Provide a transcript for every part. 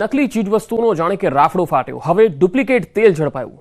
નકલી ચીજવસ્તુઓનો જાણે કે રાફડો ફાટ્યો. હવે ડુપ્લિકેટ તેલ ઝડપાયું.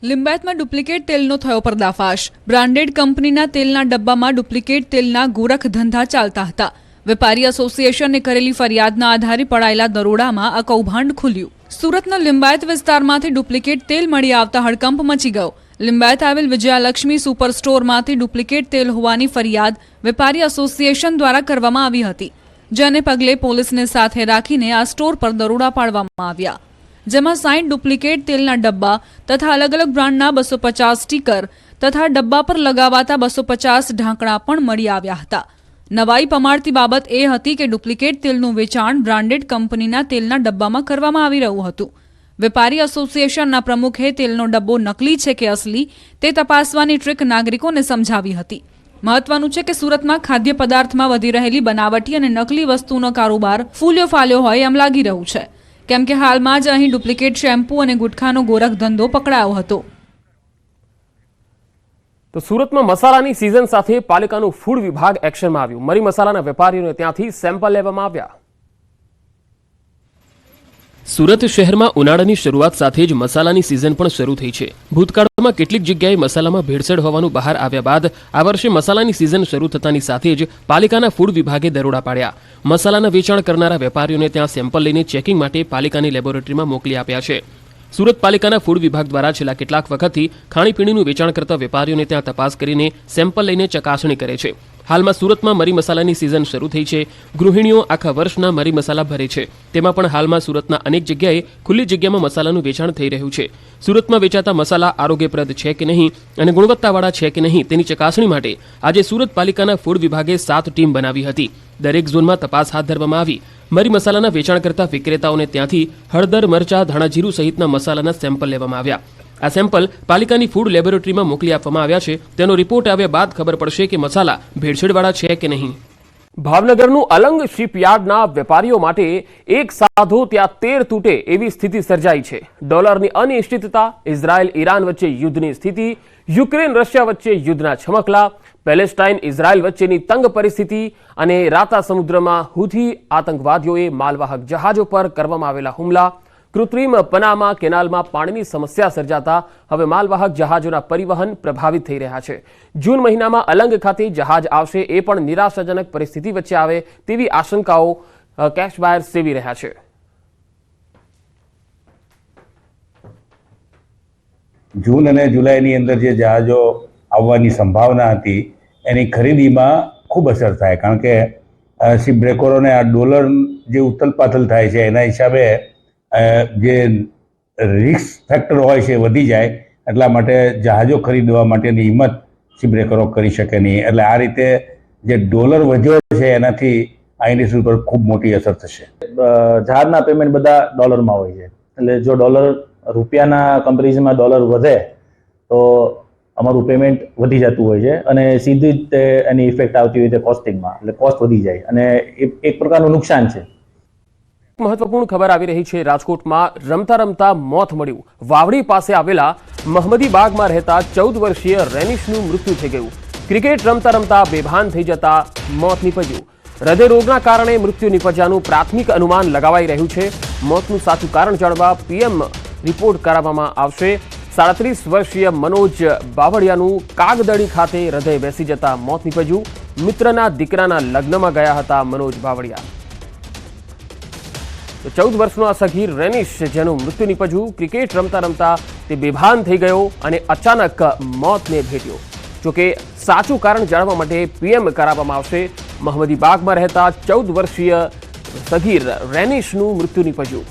લિંબાયતમાં ડુપ્લિકેટ તેલનો થયો પર્દાફાશ. બ્રાન્ડેડ કંપનીના તેલના ડબ્બામાં ડુપ્લિકેટ તેલના ગોરખ ધંધા ચાલતા હતા. વેપારી એસોસિએશને કરેલી ફરિયાદના આધારે પડાયેલા દરોડામાં આ કૌભાંડ ખુલ્યું. સુરતના લિંબાયત વિસ્તારમાંથી ડુપ્લિકેટ તેલ મળી આવતા હડકંપ મચી ગયો. લિંબાયત આવેલ વિજયાલક્ષ્મી સુપર સ્ટોરમાંથી ડુપ્લિકેટ તેલ હોવાની ફરિયાદ વેપારી એસોસિએશન દ્વારા કરવામાં આવી હતી, જેને પગલે પોલીસને સાથે રાખીને આ સ્ટોર પર દરોડા પાડવામાં આવ્યા, જેમાં 60 ડુપ્લિકેટ તેલના ડબ્બા તથા અલગ અલગ બ્રાન્ડના 250 સ્ટીકર તથા ડબ્બા પર લગાવાતા 250 ઢાંકણા પણ મળી આવ્યા હતા. નવાઈ પમાડતી બાબત એ હતી કે ડુપ્લિકેટ તેલનું વેચાણ બ્રાન્ડેડ કંપનીના તેલના ડબ્બામાં કરવામાં આવી રહ્યું હતું. વેપારી એસોસિએશનના પ્રમુખે તેલનો ડબ્બો નકલી છે કે અસલી તે તપાસવાની ટ્રીક નાગરિકોને સમજાવી હતી. મહત્વનું છે કે સુરતમાં ખાદ્ય પદાર્થમાં વધી રહેલી બનાવટી અને નકલી વસ્તુનો કારોબાર ફૂલ્યો ફાલ્યો હોય એમ લાગી રહ્યું છે, કેમ કે હાલમાં જ અહીં ડુપ્લિકેટ શેમ્પૂ અને ગુટખાનો ગોરખ ધંધો પકડાયો હતો. તો સુરતમાં મસાલાની સિઝન સાથે પાલિકાનું ફૂડ વિભાગ એક્શનમાં આવ્યું. મરી મસાલાના વેપારીઓને ત્યાંથી સેમ્પલ લેવામાં આવ્યા. સુરત શહેરમાં ઉનાળાની શરૂઆત સાથે જ મસાલાની સિઝન પણ શરૂ થઈ છે. ભૂતકાળમાં કેટલીક જગ્યાએ મસાલામાં ભેળસેળ હોવાનું બહાર આવ્યા બાદ આ વર્ષે મસાલાની સિઝન શરૂ થતાની સાથે જ પાલિકાના ફૂડ વિભાગે દરોડા પાડ્યા. મસાલાના વેચાણ કરનારા વેપારીઓને ત્યાં સેમ્પલ લઈને ચેકિંગ માટે પાલિકાની લેબોરેટરીમાં મોકલી આપ્યા છે. સુરત પાલિકાના ફૂડ વિભાગ દ્વારા છેલ્લા કેટલાક વખતથી ખાણીપીણીનું વેચાણ કરતા વેપારીઓને ત્યાં તપાસ કરીને સેમ્પલ લઈને ચકાસણી કરે છે. હાલમાં સુરતમાં મરી મસાલાની સિઝન શરૂ થઈ છે. ગૃહિણીઓ આખા વર્ષના મરી મસાલા ભરે છે. તેમાં પણ હાલમાં સુરતના અનેક જગ્યાએ ખુલ્લી જગ્યામાં મસાલાનું વેચાણ થઈ રહ્યું છે. સુરતમાં વેચાતા મસાલા આરોગ્યપ્રદ છે કે નહીં અને ગુણવત્તાવાળા છે કે નહીં તેની ચકાસણી માટે આજે સુરત પાલિકાના ફૂડ વિભાગે 7 ટીમ બનાવી હતી. દરેક ઝોનમાં તપાસ હાથ ધરવામાં આવી. મરી મસાલાના વેચાણ કરતા વિક્રેતાઓને ત્યાંથી હળદર, મરચા, ધાણા જીરું સહિતના મસાલાના સેમ્પલ લેવામાં આવ્યા. આ સેમ્પલ પાલિકાની ફૂડ લેબોરેટરીમાં મોકલી આપવામાં આવ્યા છે. તેનો રિપોર્ટ આવ્યા બાદ ખબર પડશે કે મસાલા ભેળસેળવાળા છે કે નહીં. ભાવનગરનું અલંગ શિપયાર્ડના વેપારીઓ માટે એક સાધો ત્યાં 13 તૂટે એવી સ્થિતિ સર્જાઈ છે. ડોલરની અનિશ્ચિતતા, ઇઝરાયલ ઈરાન વચ્ચે યુદ્ધની સ્થિતિ, યુક્રેન રશિયા વચ્ચે યુદ્ધના છમકલા, પેલેસ્ટાઇન ઇઝરાયલ વચ્ચેની તંગ પરિસ્થિતિ અને રાતા સમુદ્રમાં હુથી આતંકવાદીઓએ માલવાહક જહાજો પર કરવામાં આવેલા હુમલા, કૃત્રિમ પનામા કેનાલમાં પાણીની સમસ્યા સર્જાતા હવે માલવાહક જહાજોના પરિવહન પ્રભાવિત થઈ રહ્યા છે. જૂન મહિનામાં અલંગ ખાતે જહાજ આવશે એ પણ નિરાશાજનક પરિસ્થિતિ વચ્ચે આવે તેવી આશંકાઓ કેશ બાયર સેવી રહ્યા છે. જૂન અને જુલાઈની અંદર જે જહાજો આવવાની સંભાવના હતી એની ખરીદીમાં ખૂબ અસર થાય, કારણ કે શિપ બ્રેકરોને આ ડોલર જે ઉથલપાથલ થાય છે એના હિસાબે જે રિસ્ક ફેક્ટર હોય છે વધી જાય, એટલા માટે જહાજો ખરીદવા માટેની હિંમત શિપ બ્રેકરો કરી શકે નહીં. એટલે આ રીતે જે ડોલર વધ્યો છે એનાથી આ ઇન્ડસ્ટ્રી પર ખૂબ મોટી અસર થશે. જહાજના પેમેન્ટ બધા ડોલરમાં હોય છે, એટલે જો ડોલર રૂપિયાના કમ્પેરિઝનમાં ડોલર વધે તો અમારું પેમેન્ટ વધી જતું હોય છે અને સીધી જ એની ઇફેક્ટ આવતી હોય છે કોસ્ટિંગમાં, એટલે કોસ્ટ વધી જાય અને એક પ્રકારનું નુકસાન છે. મહત્વપૂર્ણ ખબર આવી રહી છે. રાજકોટમાં રમતા રમતા મોત મળ્યું. વાવડી પાસે આવેલા મહમદી બાગમાં રહેતા 14 વર્ષીય રેનિશનું મૃત્યુ થઈ ગયું. ક્રિકેટ રમતા રમતા બેભાન થઈ જતા મોત નીપજ્યું. હૃદય રોગના કારણે મૃત્યુ નીપજ્યાનું પ્રાથમિક અનુમાન લગાવાઈ રહ્યું છે. મોતનું સાચું કારણ જાણવા પીએમ રિપોર્ટ કરાવવામાં આવશે. 37 વર્ષીય મનોજ બાવળિયાનું કાગદડી ખાતે હૃદય બેસી જતા મોત નીપજ્યું. મિત્રના દીકરાના લગ્નમાં ગયા હતા મનોજ બાવળિયા. 14 વર્ષનો આ સગીર રેનિશ જેનું મૃત્યુ નીપજ્યું. ક્રિકેટ રમતા રમતા તે બેભાન થઈ ગયો અને અચાનક મોતને ભેટ્યો. જોકે સાચું કારણ જાણવા માટે પીએમ કરાવવામાં આવશે. મહમદી બાગમાં રહેતા 14 વર્ષીય સગીર રેનિશનું મૃત્યુ નીપજ્યું.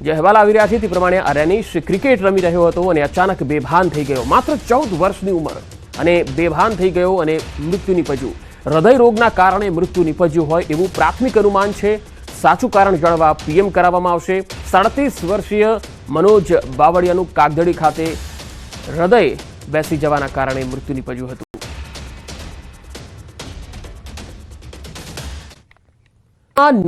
જે અહેવાલ આવી રહ્યા છે તે પ્રમાણે આ રેનિશ ક્રિકેટ રમી રહ્યો હતો અને અચાનક બેભાન થઈ ગયો. માત્ર 14 વર્ષની ઉંમર અને બેભાન થઈ ગયો અને મૃત્યુ નીપજ્યું. હૃદય રોગના કારણે મૃત્યુ નીપજ્યું હોય એવું પ્રાથમિક અનુમાન છે. સાચું કારણ જાણવા પીએમ કરાવવામાં આવશે. 37 વર્ષીય મનોજ બાવળિયાનું કાગદડી ખાતે હૃદય બેસી જવાના કારણે મૃત્યુ નીપજ્યું હતું.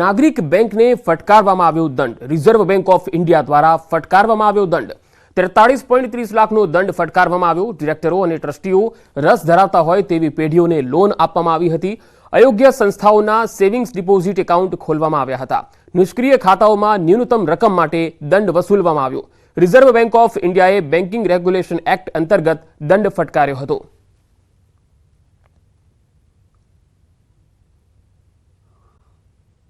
નાગરિક બેંકને ફટકારવામાં આવ્યો દંડ. રિઝર્વ બેંક ઓફ ઇન્ડિયા દ્વારા ફટકારવામાં આવ્યો દંડ. 43.30 લાખનો દંડ ફટકારવામાં આવ્યો. ડિરેક્ટરો અને ટ્રસ્ટીઓ રસ ધરાવતા હોય તેવી પેઢીઓને લોન આપવામાં આવી હતી. અયોગ્ય સંસ્થાઓના સેવિંગ્સ ડિપોઝિટ એકાઉન્ટ ખોલવામાં આવ્યા હતા. નિષ્ક્રિય ખાતાઓમાં ન્યૂનતમ રકમ માટે દંડ વસૂલવામાં આવ્યો. રિઝર્વ બેંક ઓફ ઇન્ડિયાએ બેન્કિંગ રેગ્યુલેશન એક્ટ અંતર્ગત દંડ ફટકાર્યો હતો.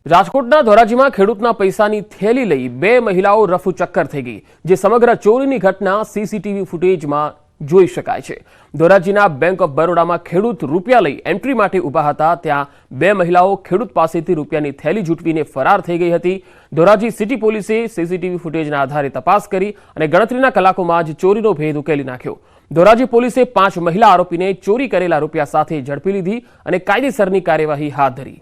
રાજકોટના ધોરાજીમાં ખેડૂતના પૈસાની થેલી લઈ 2 મહિલાઓ રફુ ચક્કર થઈ ગઈ, જે સમગ્ર ચોરીની ઘટના સીસીટીવી ફૂટેજમાં જોઈ શકાય છે. ધોરાજીના બેંક ઓફ બરોડામાં ખેડૂત રૂપિયા લઈ એન્ટ્રી માટે ઊભા હતા. ત્યાં 2 મહિલાઓ ખેડૂત પાસેથી રૂપિયાની થેલી ઝૂંટવીને ફરાર થઈ ગઈ હતી. ધોરાજી સિટી પોલીસે સીસીટીવી ફૂટેજના આધારે તપાસ કરી અને ગણતરીના કલાકોમાં જ ચોરીનો ભેદ ઉકેલી નાખ્યો. ધોરાજી પોલીસે 5 મહિલા આરોપીને ચોરી કરેલા રૂપિયા સાથે ઝડપી લીધી અને કાયદેસરની કાર્યવાહી હાથ ધરી.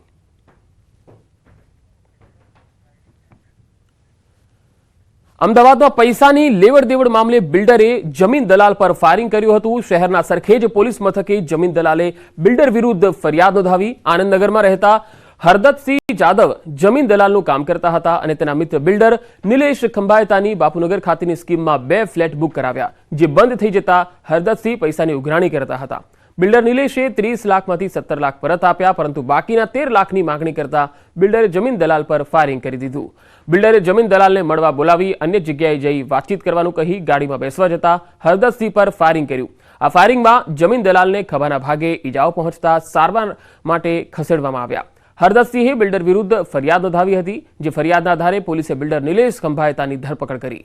અમદાવાદમાં પૈસાની લેવડ દેવડ મામલે બિલ્ડરે જમીન દલાલ પર ફાયરિંગ કર્યું હતું. શહેરના સરખેજ પોલીસ મથકે જમીન દલાલે બિલ્ડર વિરુદ્ધ ફરિયાદ નોંધાવી. આનંદનગરમાં રહેતા હરદતસિંહ જાદવ જમીન દલાલનું કામ કરતા હતા અને તેના મિત્ર બિલ્ડર નિલેશ ખંભાયતાની બાપુનગર ખાતેની સ્કીમમાં 2 ફ્લેટ બુક કરાવ્યા, જે બંધ થઈ જતા હરદતસિંહ પૈસાની ઉઘરાણી કરતા હતા. બિલ્ડર નિલેશે 30 લાખમાંથી 17 લાખ પરત આપ્યા, પરંતુ બાકીના 13 લાખની માંગણી કરતા બિલ્ડરે જમીન દલાલ પર ફાયરિંગ કરી દીધું. બિલ્ડરે જમીન દલાલને મળવા બોલાવી અન્ય જગ્યાએ જઈ વાતચીત કરવાનું કહી ગાડીમાં બેસવા જતા હરદતસિંહ પર ફાયરિંગ કર્યું. આ ફાયરિંગમાં જમીન દલાલને ખભાના ભાગે ઈજાઓ પહોંચતા સારવાર માટે ખસેડવામાં આવ્યા. હરદતસિંહે બિલ્ડર વિરુદ્ધ ફરિયાદ નોંધાવી હતી, જે ફરિયાદના આધારે પોલીસે બિલ્ડર નિલેશ ખંભાયતાની ધરપકડ કરી.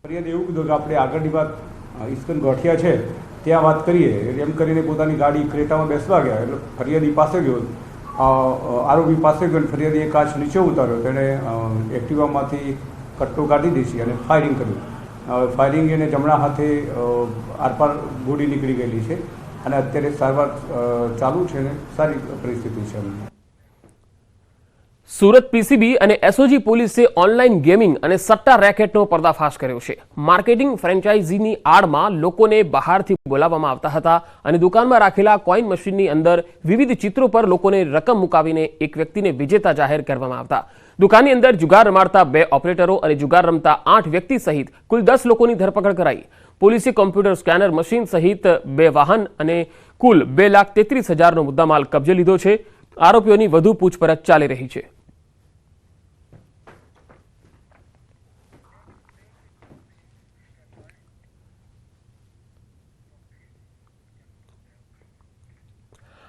ફરિયાદ એવું કીધું કે આપણે આગળની વાત ઈસ્કન ગોઠિયા છે ત્યાં વાત કરીએ, એમ કરીને પોતાની ગાડી ક્રેટામાં બેસવા ગયા. એટલે ફરિયાદી પાસે ગયો, આરોપી પાસે ગયો, ફરિયાદીએ કાચ નીચે ઉતાર્યો. તેણે એક્ટિવામાંથી કટ્ટો કાઢી દીધી અને ફાયરિંગ કર્યું. ફાયરિંગ એને જમણા હાથે આરપાર ગોળી નીકળી ગયેલી છે અને અત્યારે સારવાર ચાલુ છે અને સારી પરિસ્થિતિ છે. સુરત પીસીબી અને એસઓજી પોલીસે ઓનલાઈન ગેમિંગ અને સટ્ટા રેકેટનો પર્દાફાશ કર્યો છે. માર્કેટિંગ ફ્રેન્ચાઇઝીની આડમાં લોકોને બહારથી બોલાવવામાં આવતા હતા અને દુકાનમાં રાખેલા કોઈન મશીનની અંદર વિવિધ ચિત્રો પર લોકોને રકમ મુકાવીને એક વ્યક્તિને વિજેતા જાહેર કરવામાં આવતા. દુકાનની અંદર જુગાર રમાડતા 2 ઓપરેટરો અને જુગાર રમતા 8 વ્યક્તિ સહિત કુલ 10 લોકોની ધરપકડ કરાઈ. પોલીસે કોમ્પ્યુટર સ્કેનર મશીન સહિત 2 વાહન અને કુલ 2,33,000નો મુદ્દામાલ કબજે લીધો છે. આરોપીઓની વધુ પૂછપરછ ચાલી રહી છે.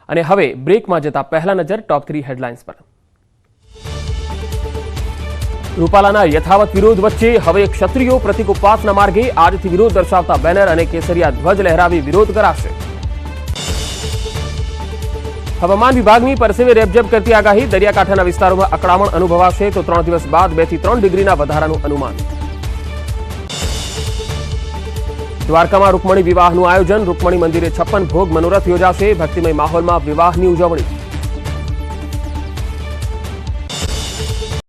અને હવે બ્રેકમાં જતા પહેલા નજર ટોપ 3 હેડલાઇન્સ પર. રૂપાલાના યથાવત વિરોધ વચ્ચે હવે ક્ષત્રિયો પ્રતિક ઉપવાસના માર્ગે. આજથી વિરોધ દર્શાવતા બેનર અને કેસરિયા ધ્વજ લહેરાવી વિરોધ કરાશે. હવામાન વિભાગની પરસેવે રેબઝેબ કરતી આગાહી. દરિયાકાંઠાના વિસ્તારોમાં અકળામણ અનુભવાશે તો 3 દિવસ બાદ 2 થી 3 ડિગ્રીના વધારાનું અનુમાન. દ્વારકામાં રૂકમણી વિવાહનું આયોજન. રૂકમણી મંદિરે 56 ભોગ મનોરથ યોજાશે. ભક્તિમય માહોલમાં વિવાહની ઉજવણી.